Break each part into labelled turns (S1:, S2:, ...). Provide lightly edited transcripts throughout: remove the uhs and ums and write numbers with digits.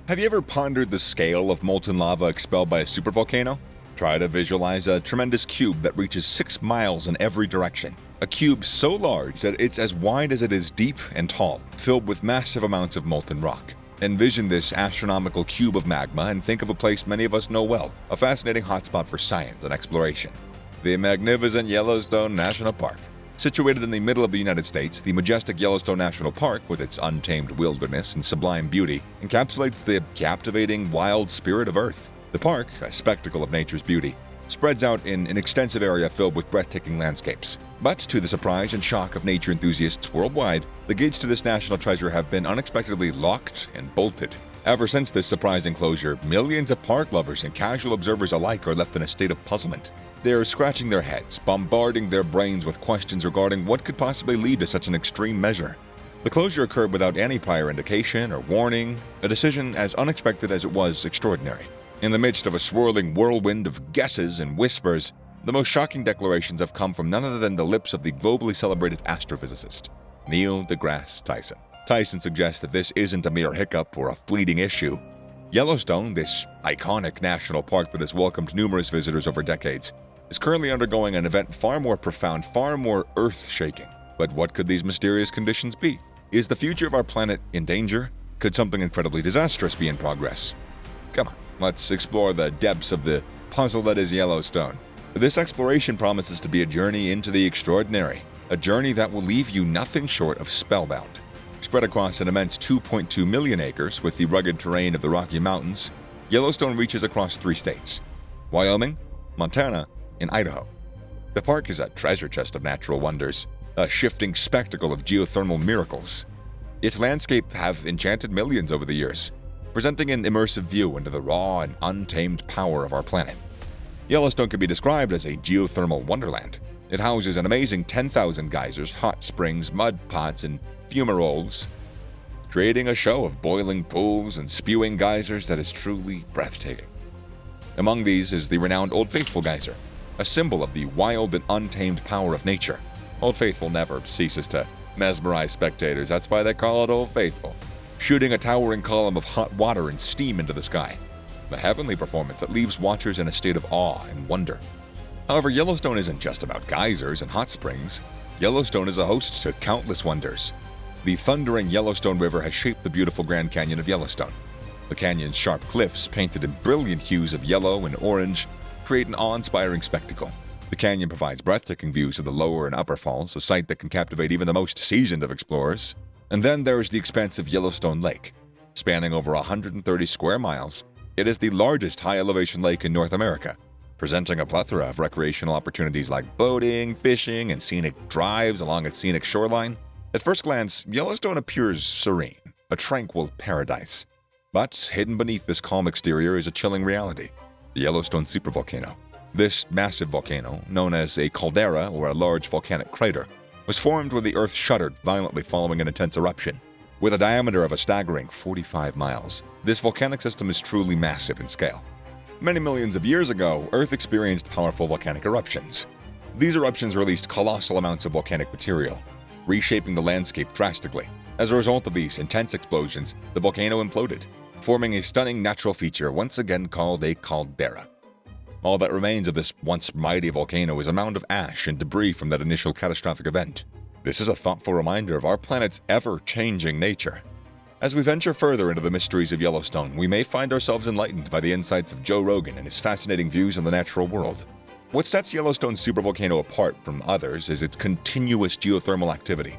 S1: Have you ever pondered the scale of molten lava expelled by a supervolcano? Try to visualize a tremendous cube that reaches 6 miles in every direction. A cube so large that it's as wide as it is deep and tall, filled with massive amounts of molten rock. Envision this astronomical cube of magma and think of a place many of us know well, a fascinating hotspot for science and exploration: the magnificent Yellowstone National Park. Situated in the middle of the United States, the majestic Yellowstone National Park, with its untamed wilderness and sublime beauty, encapsulates the captivating wild spirit of Earth. The park, a spectacle of nature's beauty, spreads out in an extensive area filled with breathtaking landscapes. But to the surprise and shock of nature enthusiasts worldwide, the gates to this national treasure have been unexpectedly locked and bolted. Ever since this surprising closure, millions of park lovers and casual observers alike are left in a state of puzzlement. They are scratching their heads, bombarding their brains with questions regarding what could possibly lead to such an extreme measure. The closure occurred without any prior indication or warning, a decision as unexpected as it was extraordinary. In the midst of a swirling whirlwind of guesses and whispers, the most shocking declarations have come from none other than the lips of the globally celebrated astrophysicist, Neil deGrasse Tyson. Tyson suggests that this isn't a mere hiccup or a fleeting issue. Yellowstone, this iconic national park that has welcomed numerous visitors over decades, is currently undergoing an event far more profound, far more earth-shaking. But what could these mysterious conditions be? Is the future of our planet in danger? Could something incredibly disastrous be in progress? Come on, let's explore the depths of the puzzle that is Yellowstone. This exploration promises to be a journey into the extraordinary, a journey that will leave you nothing short of spellbound. Spread across an immense 2.2 million acres with the rugged terrain of the Rocky Mountains, Yellowstone reaches across 3 states: Wyoming, Montana, and Idaho. The park is a treasure chest of natural wonders, a shifting spectacle of geothermal miracles. Its landscape have enchanted millions over the years, presenting an immersive view into the raw and untamed power of our planet. Yellowstone can be described as a geothermal wonderland. It houses an amazing 10,000 geysers, hot springs, mud pots, and fumaroles, creating a show of boiling pools and spewing geysers that is truly breathtaking. Among these is the renowned Old Faithful Geyser, a symbol of the wild and untamed power of nature. Old Faithful never ceases to mesmerize spectators. That's why they call it Old Faithful, shooting a towering column of hot water and steam into the sky. A heavenly performance that leaves watchers in a state of awe and wonder. However, Yellowstone isn't just about geysers and hot springs. Yellowstone is a host to countless wonders. The thundering Yellowstone River has shaped the beautiful Grand Canyon of Yellowstone. The canyon's sharp cliffs, painted in brilliant hues of yellow and orange, create an awe-inspiring spectacle. The canyon provides breathtaking views of the lower and upper falls, a sight that can captivate even the most seasoned of explorers. And then there is the expansive Yellowstone Lake. Spanning over 130 square miles, it is the largest high-elevation lake in North America, presenting a plethora of recreational opportunities like boating, fishing, and scenic drives along its scenic shoreline. At first glance, Yellowstone appears serene, a tranquil paradise. But hidden beneath this calm exterior is a chilling reality: the Yellowstone supervolcano. This massive volcano, known as a caldera or a large volcanic crater, was formed when the Earth shuddered violently following an intense eruption. With a diameter of a staggering 45 miles, this volcanic system is truly massive in scale. Many millions of years ago, Earth experienced powerful volcanic eruptions. These eruptions released colossal amounts of volcanic material, reshaping the landscape drastically. As a result of these intense explosions, the volcano imploded, forming a stunning natural feature once again called a caldera. All that remains of this once mighty volcano is a mound of ash and debris from that initial catastrophic event. This is a thoughtful reminder of our planet's ever-changing nature. As we venture further into the mysteries of Yellowstone, we may find ourselves enlightened by the insights of Joe Rogan and his fascinating views on the natural world. What sets Yellowstone's supervolcano apart from others is its continuous geothermal activity.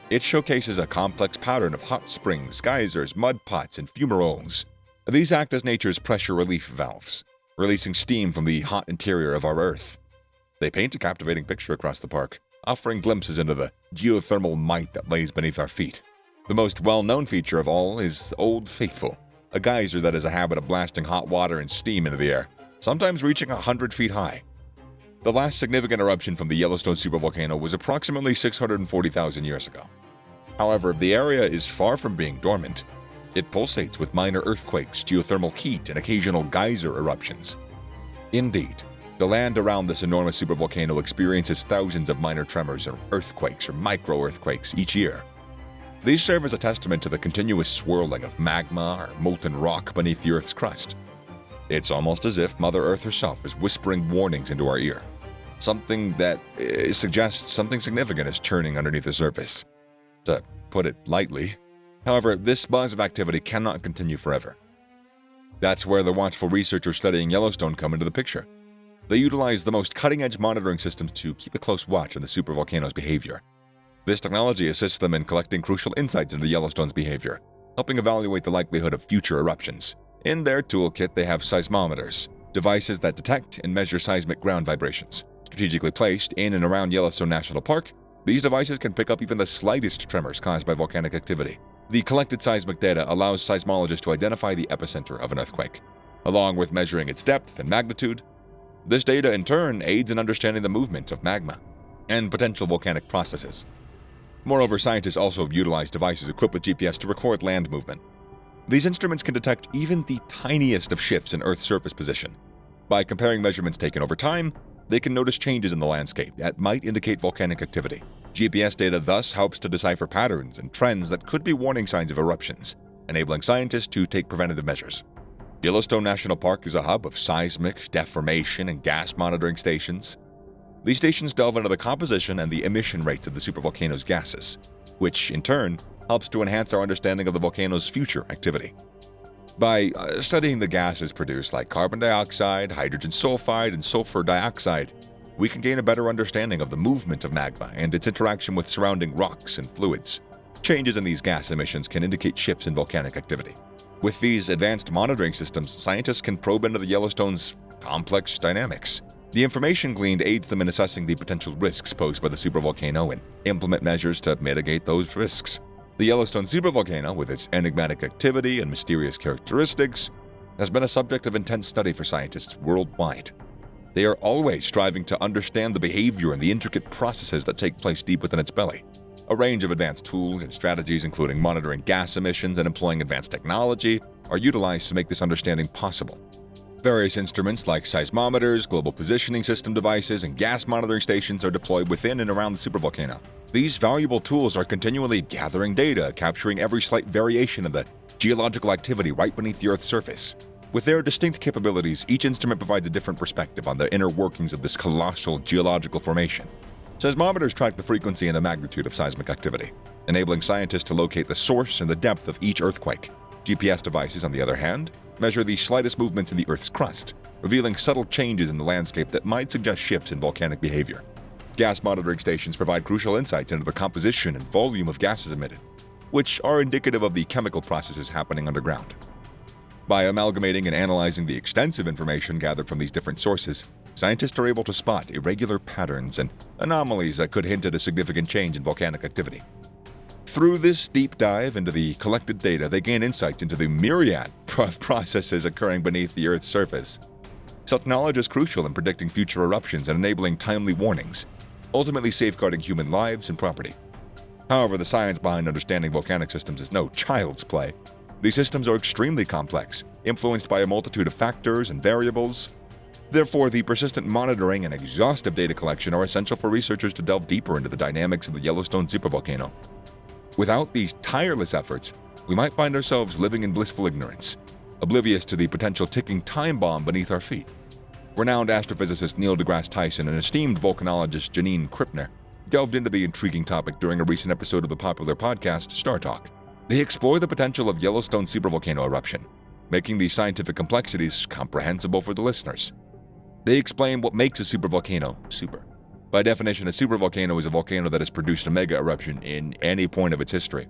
S1: It showcases a complex pattern of hot springs, geysers, mud pots, and fumaroles. These act as nature's pressure relief valves, releasing steam from the hot interior of our Earth. They paint a captivating picture across the park, offering glimpses into the geothermal might that lays beneath our feet. The most well-known feature of all is Old Faithful, a geyser that has a habit of blasting hot water and steam into the air, sometimes reaching 100 feet high. The last significant eruption from the Yellowstone supervolcano was approximately 640,000 years ago. However, the area is far from being dormant. It pulsates with minor earthquakes, geothermal heat, and occasional geyser eruptions. Indeed, The land around this enormous supervolcano experiences thousands of minor tremors or earthquakes or micro-earthquakes each year. These serve as a testament to the continuous swirling of magma or molten rock beneath the Earth's crust. It's almost as if Mother Earth herself is whispering warnings into our ear. Something that suggests something significant is churning underneath the surface. To put it lightly. However, this buzz of activity cannot continue forever. That's where the watchful researchers studying Yellowstone come into the picture. They utilize the most cutting-edge monitoring systems to keep a close watch on the supervolcano's behavior. This technology assists them in collecting crucial insights into Yellowstone's behavior, helping evaluate the likelihood of future eruptions. In their toolkit, they have seismometers, devices that detect and measure seismic ground vibrations. Strategically placed in and around Yellowstone National Park, these devices can pick up even the slightest tremors caused by volcanic activity. The collected seismic data allows seismologists to identify the epicenter of an earthquake, along with measuring its depth and magnitude. This data, in turn, aids in understanding the movement of magma and potential volcanic processes. Moreover, scientists also utilize devices equipped with GPS to record land movement. These instruments can detect even the tiniest of shifts in Earth's surface position. By comparing measurements taken over time, they can notice changes in the landscape that might indicate volcanic activity. GPS data thus helps to decipher patterns and trends that could be warning signs of eruptions, enabling scientists to take preventative measures. Yellowstone National Park is a hub of seismic, deformation, and gas monitoring stations. These stations delve into the composition and the emission rates of the supervolcano's gases, which, in turn, helps to enhance our understanding of the volcano's future activity. By studying the gases produced like carbon dioxide, hydrogen sulfide, and sulfur dioxide, we can gain a better understanding of the movement of magma and its interaction with surrounding rocks and fluids. Changes in these gas emissions can indicate shifts in volcanic activity. With these advanced monitoring systems, scientists can probe into the Yellowstone's complex dynamics. The information gleaned aids them in assessing the potential risks posed by the supervolcano and implement measures to mitigate those risks. The Yellowstone supervolcano, with its enigmatic activity and mysterious characteristics, has been a subject of intense study for scientists worldwide. They are always striving to understand the behavior and the intricate processes that take place deep within its belly. A range of advanced tools and strategies, including monitoring gas emissions and employing advanced technology, are utilized to make this understanding possible. Various instruments like seismometers, global positioning system devices, and gas monitoring stations are deployed within and around the supervolcano. These valuable tools are continually gathering data, capturing every slight variation of the geological activity right beneath the Earth's surface. With their distinct capabilities, each instrument provides a different perspective on the inner workings of this colossal geological formation. Seismometers track the frequency and the magnitude of seismic activity, enabling scientists to locate the source and the depth of each earthquake. GPS devices, on the other hand, measure the slightest movements in the Earth's crust, revealing subtle changes in the landscape that might suggest shifts in volcanic behavior. Gas monitoring stations provide crucial insights into the composition and volume of gases emitted, which are indicative of the chemical processes happening underground. By amalgamating and analyzing the extensive information gathered from these different sources, scientists are able to spot irregular patterns and anomalies that could hint at a significant change in volcanic activity. Through this deep dive into the collected data, they gain insight into the myriad of processes occurring beneath the Earth's surface. Such knowledge is crucial in predicting future eruptions and enabling timely warnings, ultimately safeguarding human lives and property. However, the science behind understanding volcanic systems is no child's play. These systems are extremely complex, influenced by a multitude of factors and variables. Therefore, the persistent monitoring and exhaustive data collection are essential for researchers to delve deeper into the dynamics of the Yellowstone supervolcano. Without these tireless efforts, we might find ourselves living in blissful ignorance, oblivious to the potential ticking time bomb beneath our feet. Renowned astrophysicist Neil deGrasse Tyson and esteemed volcanologist Janine Krippner delved into the intriguing topic during a recent episode of the popular podcast Star Talk. They explore the potential of Yellowstone supervolcano eruption, making the scientific complexities comprehensible for the listeners. They explain what makes a supervolcano super. By definition, a supervolcano is a volcano that has produced a mega eruption in any point of its history.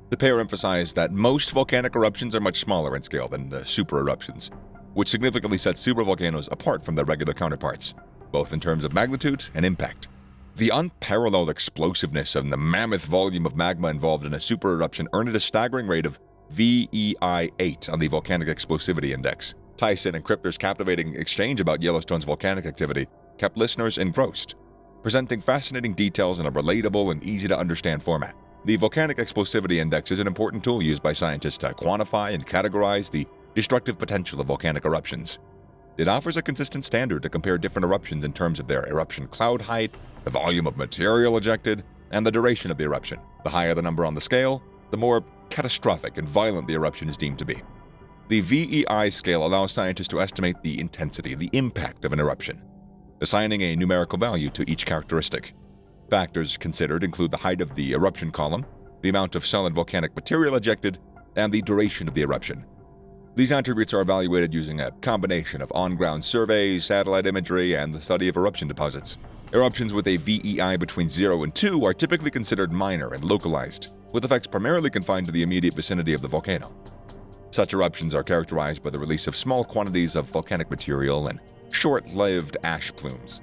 S1: The pair emphasize that most volcanic eruptions are much smaller in scale than the super eruptions, which significantly sets supervolcanoes apart from their regular counterparts, both in terms of magnitude and impact. The unparalleled explosiveness and the mammoth volume of magma involved in a super eruption earned it a staggering rate of VEI-8 on the Volcanic Explosivity Index. Tyson and Krippner's captivating exchange about Yellowstone's volcanic activity kept listeners engrossed, presenting fascinating details in a relatable and easy-to-understand format. The Volcanic Explosivity Index is an important tool used by scientists to quantify and categorize the destructive potential of volcanic eruptions. It offers a consistent standard to compare different eruptions in terms of their eruption cloud height, the volume of material ejected, and the duration of the eruption. The higher the number on the scale, the more catastrophic and violent the eruption is deemed to be. The VEI scale allows scientists to estimate the intensity, the impact of an eruption, assigning a numerical value to each characteristic. Factors considered include the height of the eruption column, the amount of solid volcanic material ejected, and the duration of the eruption. These attributes are evaluated using a combination of on-ground surveys, satellite imagery, and the study of eruption deposits. Eruptions with a VEI between 0 and 2 are typically considered minor and localized, with effects primarily confined to the immediate vicinity of the volcano. Such eruptions are characterized by the release of small quantities of volcanic material and short-lived ash plumes.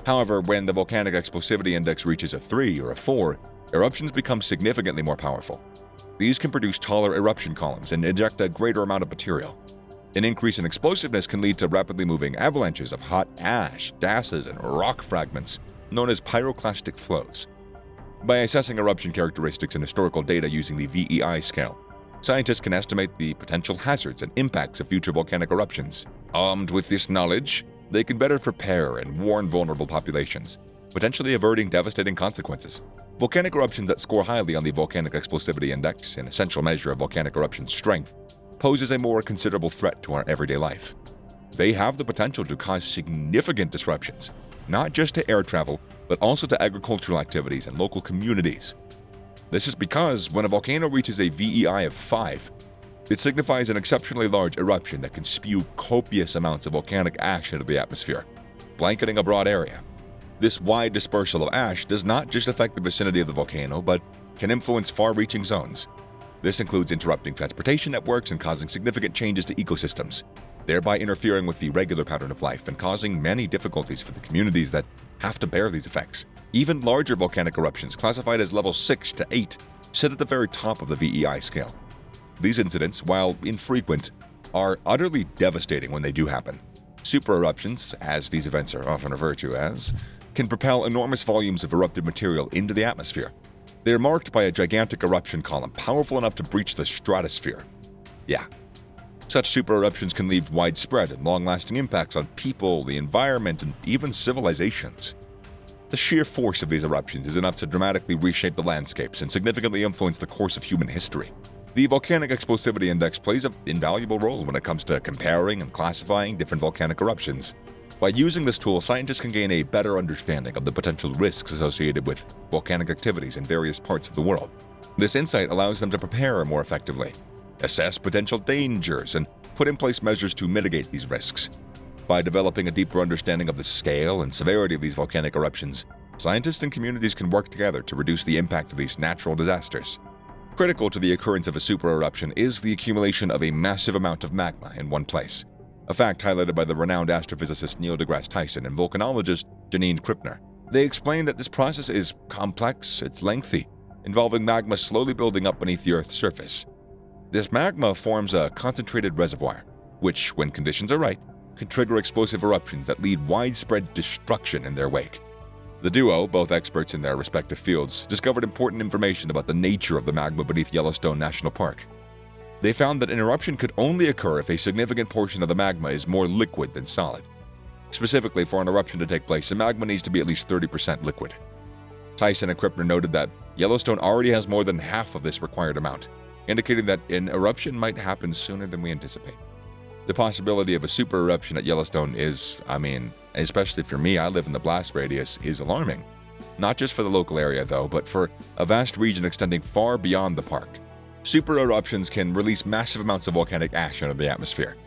S1: However, when the volcanic explosivity index reaches a 3 or a 4, eruptions become significantly more powerful. These can produce taller eruption columns and eject a greater amount of material. An increase in explosiveness can lead to rapidly moving avalanches of hot ash, gases, and rock fragments, known as pyroclastic flows. By assessing eruption characteristics and historical data using the VEI scale, scientists can estimate the potential hazards and impacts of future volcanic eruptions. Armed with this knowledge, they can better prepare and warn vulnerable populations, potentially averting devastating consequences. Volcanic eruptions that score highly on the Volcanic Explosivity Index, an essential measure of volcanic eruption strength, poses a more considerable threat to our everyday life. They have the potential to cause significant disruptions, not just to air travel, but also to agricultural activities and local communities. This is because when a volcano reaches a VEI of 5, it signifies an exceptionally large eruption that can spew copious amounts of volcanic ash into the atmosphere, blanketing a broad area. This wide dispersal of ash does not just affect the vicinity of the volcano, but can influence far-reaching zones. This includes interrupting transportation networks and causing significant changes to ecosystems, thereby interfering with the regular pattern of life and causing many difficulties for the communities that have to bear these effects. Even larger volcanic eruptions, classified as level 6 to 8, sit at the very top of the VEI scale. These incidents, while infrequent, are utterly devastating when they do happen. Super eruptions, as these events are often referred to as, can propel enormous volumes of erupted material into the atmosphere. They are marked by a gigantic eruption column powerful enough to breach the stratosphere. Yeah. Such super eruptions can leave widespread and long-lasting impacts on people, the environment, and even civilizations. The sheer force of these eruptions is enough to dramatically reshape the landscapes and significantly influence the course of human history. The Volcanic Explosivity Index plays an invaluable role when it comes to comparing and classifying different volcanic eruptions. By using this tool, scientists can gain a better understanding of the potential risks associated with volcanic activities in various parts of the world. This insight allows them to prepare more effectively, assess potential dangers, and put in place measures to mitigate these risks. By developing a deeper understanding of the scale and severity of these volcanic eruptions, scientists and communities can work together to reduce the impact of these natural disasters. Critical to the occurrence of a super eruption is the accumulation of a massive amount of magma in one place, a fact highlighted by the renowned astrophysicist Neil deGrasse Tyson and volcanologist Janine Krippner. They explain that this process is complex, it's lengthy, involving magma slowly building up beneath the Earth's surface. This magma forms a concentrated reservoir, which, when conditions are right, can trigger explosive eruptions that lead widespread destruction in their wake. The duo, both experts in their respective fields, discovered important information about the nature of the magma beneath Yellowstone National Park. They found that an eruption could only occur if a significant portion of the magma is more liquid than solid. Specifically, for an eruption to take place, the magma needs to be at least 30% liquid. Tyson and Krippner noted that Yellowstone already has more than half of this required amount, indicating that an eruption might happen sooner than we anticipate. The possibility of a super eruption at Yellowstone is, especially for me, I live in the blast radius, is alarming. Not just for the local area, though, but for a vast region extending far beyond the park. Super eruptions can release massive amounts of volcanic ash into the atmosphere,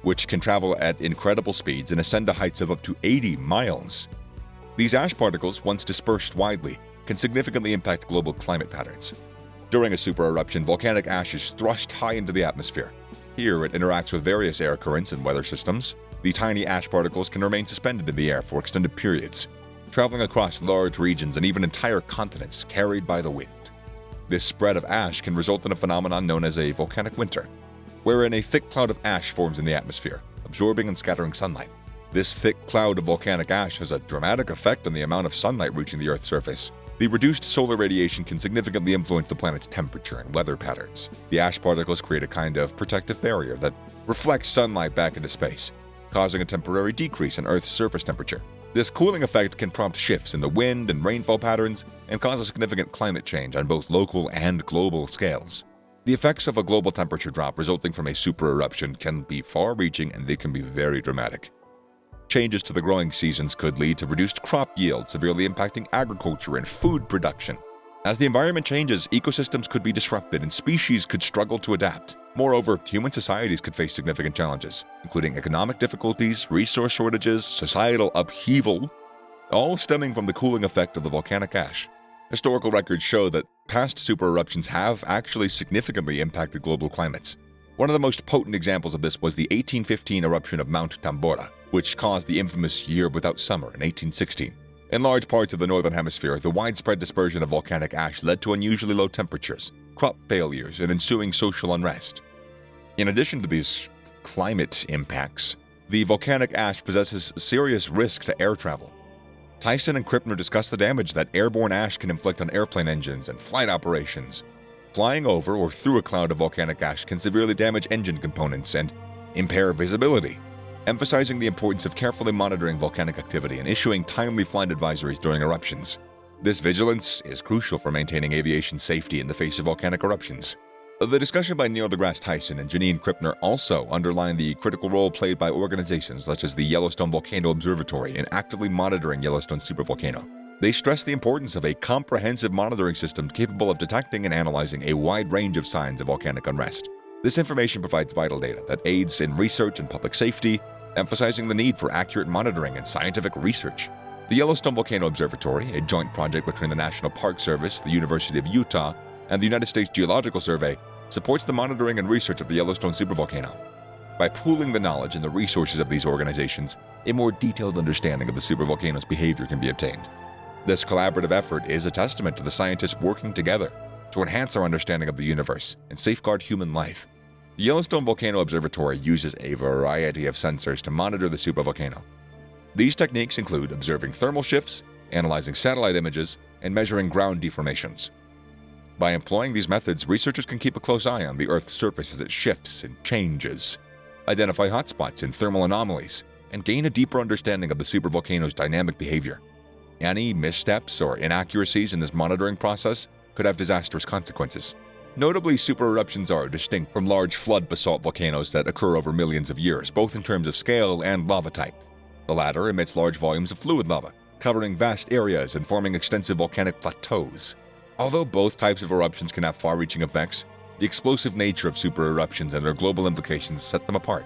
S1: which can travel at incredible speeds and ascend to heights of up to 80 miles. These ash particles, once dispersed widely, can significantly impact global climate patterns. During a super eruption, volcanic ash is thrust high into the atmosphere. Here, it interacts with various air currents and weather systems. The tiny ash particles can remain suspended in the air for extended periods, traveling across large regions and even entire continents carried by the wind. This spread of ash can result in a phenomenon known as a volcanic winter, wherein a thick cloud of ash forms in the atmosphere, absorbing and scattering sunlight. This thick cloud of volcanic ash has a dramatic effect on the amount of sunlight reaching the Earth's surface. The reduced solar radiation can significantly influence the planet's temperature and weather patterns. The ash particles create a kind of protective barrier that reflects sunlight back into space, causing a temporary decrease in Earth's surface temperature. This cooling effect can prompt shifts in the wind and rainfall patterns and cause a significant climate change on both local and global scales. The effects of a global temperature drop resulting from a supereruption can be far-reaching and they can be very dramatic. Changes to the growing seasons could lead to reduced crop yield, severely impacting agriculture and food production. As the environment changes, ecosystems could be disrupted and species could struggle to adapt. Moreover, human societies could face significant challenges, including economic difficulties, resource shortages, societal upheaval, all stemming from the cooling effect of the volcanic ash. Historical records show that past supereruptions have actually significantly impacted global climates. One of the most potent examples of this was the 1815 eruption of Mount Tambora, which caused the infamous year without summer in 1816. In large parts of the northern hemisphere, the widespread dispersion of volcanic ash led to unusually low temperatures, crop failures, and ensuing social unrest. In addition to these climate impacts, the volcanic ash possesses serious risk to air travel. Tyson and Krippner discuss the damage that airborne ash can inflict on airplane engines and flight operations. Flying over or through a cloud of volcanic ash can severely damage engine components and impair visibility, emphasizing the importance of carefully monitoring volcanic activity and issuing timely flight advisories during eruptions. This vigilance is crucial for maintaining aviation safety in the face of volcanic eruptions. The discussion by Neil deGrasse Tyson and Janine Krippner also underlined the critical role played by organizations such as the Yellowstone Volcano Observatory in actively monitoring Yellowstone supervolcano. They stressed the importance of a comprehensive monitoring system capable of detecting and analyzing a wide range of signs of volcanic unrest. This information provides vital data that aids in research and public safety, emphasizing the need for accurate monitoring and scientific research. The Yellowstone Volcano Observatory, a joint project between the National Park Service, the University of Utah, and the United States Geological Survey, supports the monitoring and research of the Yellowstone supervolcano. By pooling the knowledge and the resources of these organizations, a more detailed understanding of the supervolcano's behavior can be obtained. This collaborative effort is a testament to the scientists working together to enhance our understanding of the universe and safeguard human life. The Yellowstone Volcano Observatory uses a variety of sensors to monitor the supervolcano. These techniques include observing thermal shifts, analyzing satellite images, and measuring ground deformations. By employing these methods, researchers can keep a close eye on the Earth's surface as it shifts and changes, identify hotspots and thermal anomalies, and gain a deeper understanding of the supervolcano's dynamic behavior. Any missteps or inaccuracies in this monitoring process could have disastrous consequences. Notably, supereruptions are distinct from large flood basalt volcanoes that occur over millions of years, both in terms of scale and lava type. The latter emits large volumes of fluid lava, covering vast areas and forming extensive volcanic plateaus. Although both types of eruptions can have far-reaching effects, the explosive nature of supereruptions and their global implications set them apart.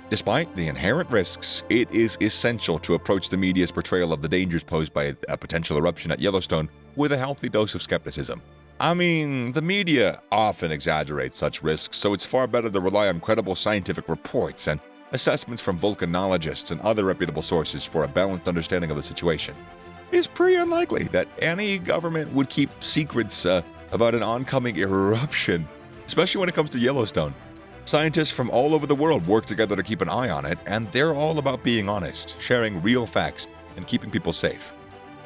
S1: Despite the inherent risks, it is essential to approach the media's portrayal of the dangers posed by a potential eruption at Yellowstone with a healthy dose of skepticism. I mean, the media often exaggerates such risks, so it's far better to rely on credible scientific reports and assessments from volcanologists and other reputable sources for a balanced understanding of the situation. It's pretty unlikely that any government would keep secrets about an oncoming eruption, especially when it comes to Yellowstone. Scientists from all over the world work together to keep an eye on it, and they're all about being honest, sharing real facts, and keeping people safe.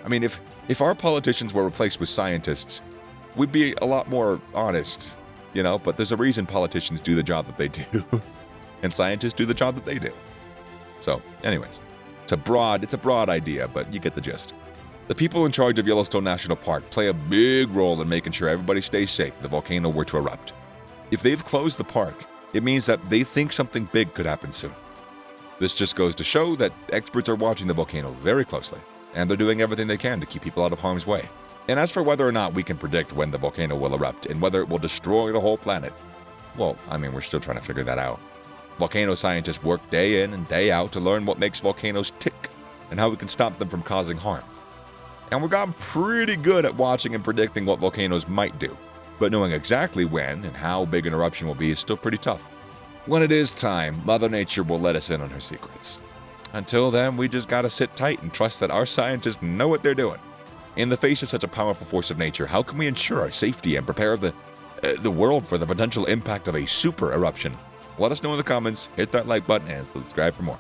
S1: I mean, if our politicians were replaced with scientists, we'd be a lot more honest, but there's a reason politicians do the job that they do, and scientists do the job that they do. So, anyways, it's a broad idea, but you get the gist. The people in charge of Yellowstone National Park play a big role in making sure everybody stays safe if the volcano were to erupt. If they've closed the park, it means that they think something big could happen soon. This just goes to show that experts are watching the volcano very closely, and they're doing everything they can to keep people out of harm's way. And as for whether or not we can predict when the volcano will erupt and whether it will destroy the whole planet, well, we're still trying to figure that out. Volcano scientists work day in and day out to learn what makes volcanoes tick and how we can stop them from causing harm. And we've gotten pretty good at watching and predicting what volcanoes might do, but knowing exactly when and how big an eruption will be is still pretty tough. When it is time, Mother Nature will let us in on her secrets. Until then, we just gotta sit tight and trust that our scientists know what they're doing. In the face of such a powerful force of nature, how can we ensure our safety and prepare the world for the potential impact of a super eruption? Let us know in the comments, hit that like button, and subscribe for more.